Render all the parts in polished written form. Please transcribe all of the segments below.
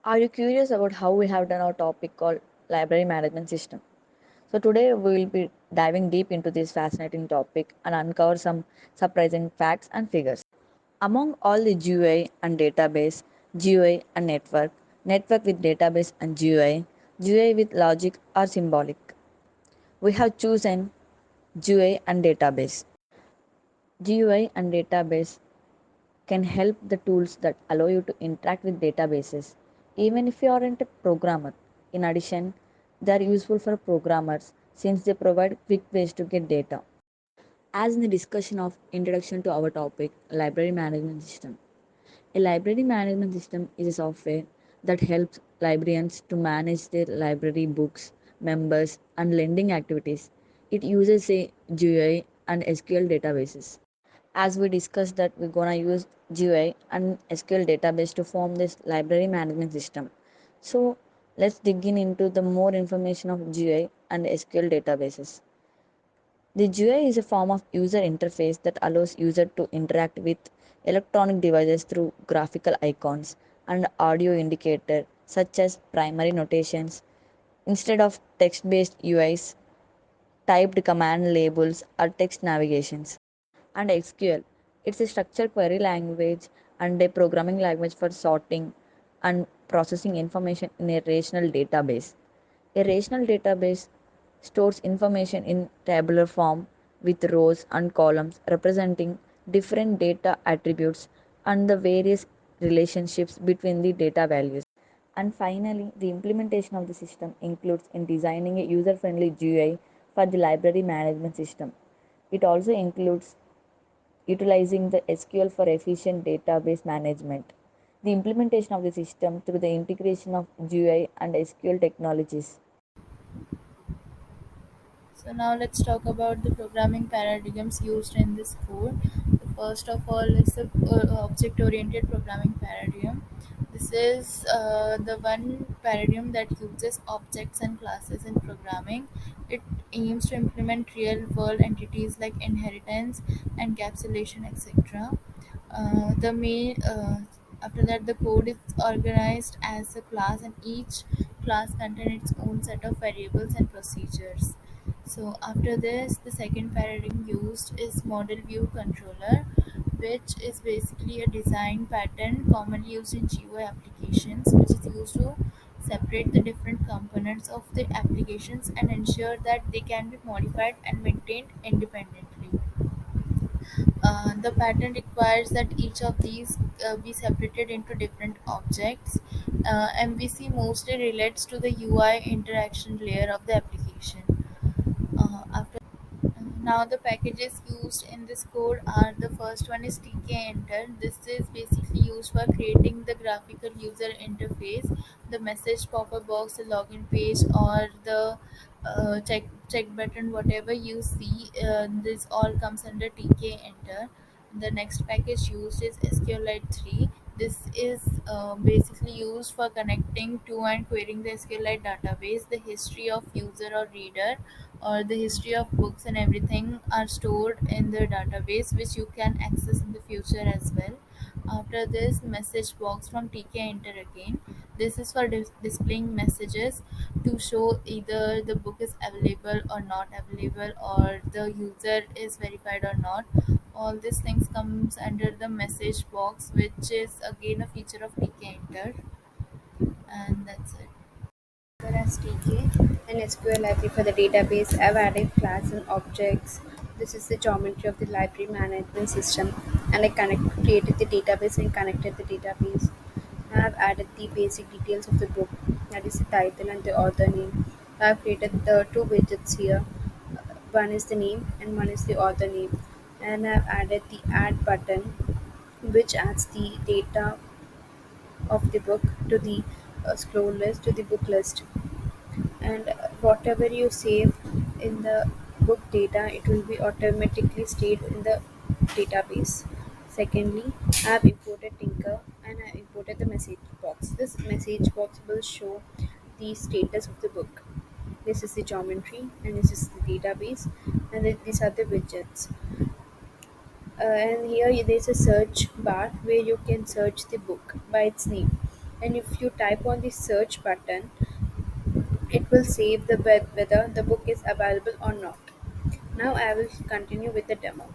Are you curious about how we have done our topic called library management system? So today we will be diving deep into this fascinating topic and uncover some surprising facts and figures. Among all the GUI and database, GUI and network, network with database and GUI, GUI with logic or symbolic. We have chosen GUI and database. GUI and database can help the tools that allow you to interact with databases, even if you aren't a programmer. In addition, they are useful for programmers since they provide quick ways to get data. As in the discussion of introduction to our topic, library management system. A library management system is a software that helps librarians to manage their library books, members, and lending activities. It uses a GUI and SQL databases. As we discussed that we're gonna use GUI and SQL database to form this library management system. So let's dig in into the more information of GUI and SQL databases. The GUI is a form of user interface that allows user to interact with electronic devices through graphical icons and audio indicator such as primary notations instead of text-based UIs, typed command labels or text navigations. And SQL. It's a structured query language and a programming language for sorting and processing information in a relational database. A relational database stores information in tabular form with rows and columns representing different data attributes and the various relationships between the data values. And finally, the implementation of the system includes in designing a user-friendly GUI for the library management system. It also includes utilizing the SQL for efficient database management. The implementation of the system through the integration of GUI and SQL technologies. So now let's talk about the programming paradigms used in this code. The first of all is the object-oriented programming paradigm. This is the one paradigm that uses objects and classes in programming. It aims to implement real-world entities like inheritance, encapsulation, etc. The main After that, the code is organized as a class, and each class contains its own set of variables and procedures. So after this, the second paradigm used is model view controller, which is basically a design pattern commonly used in GUI applications, which is used to separate the different components of the applications and ensure that they can be modified and maintained independently. The pattern requires that each of these be separated into different objects. MVC mostly relates to the UI interaction layer of the application. After Now the packages used in this code are, the first one is tk-enter. This is basically used for creating the graphical user interface, the message pop-up box, the login page, or the check button, whatever you see. This all comes under tk-enter. The next package used is SQLite 3. This is basically used for connecting to and querying the SQLite database. The history of user or reader or the history of books and everything are stored in the database, which you can access in the future as well. After this, message box from tk enter again. This is for displaying messages to show either the book is available or not available, or the user is verified or not. All these things comes under the message box, which is again a feature of tk enter, and that's it. Whereas TK and SQL library for the database, I've added class and objects. This is the geometry of the library management system, and created the database and connected the database. I've added the basic details of the book, that is the title and the author name. I've created the two widgets here. One is the name and one is the author name. And I've added the add button, which adds the data of the book to the scroll list to the book list. And whatever you save in the book data, it will be automatically stored in the database. Secondly, I have imported Tinker and I imported the message box. This message box will show the status of the book. This is the geometry and this is the database, and then these are the widgets. And here there's a search bar where you can search the book by its name. and if you type on the search button, it will save the whether the book is available or not. Now I will continue with the demo.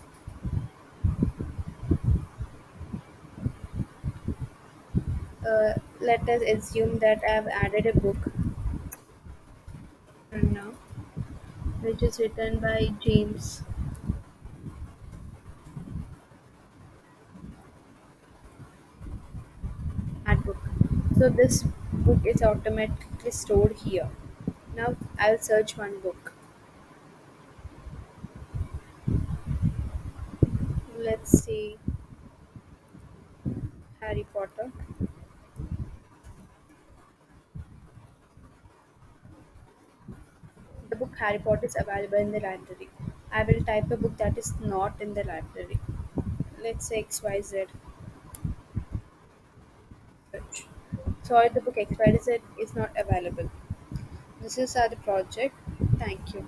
Let us assume that I have added a book and now, which is written by James. Add book. So this book is automatically stored here. Now I'll search one book. Let's say Harry Potter. The book Harry Potter is available in the library. I will type a book that is not in the library. Let's say XYZ. Search. Sorry, the book XYZ is not available. This is our project. Thank you.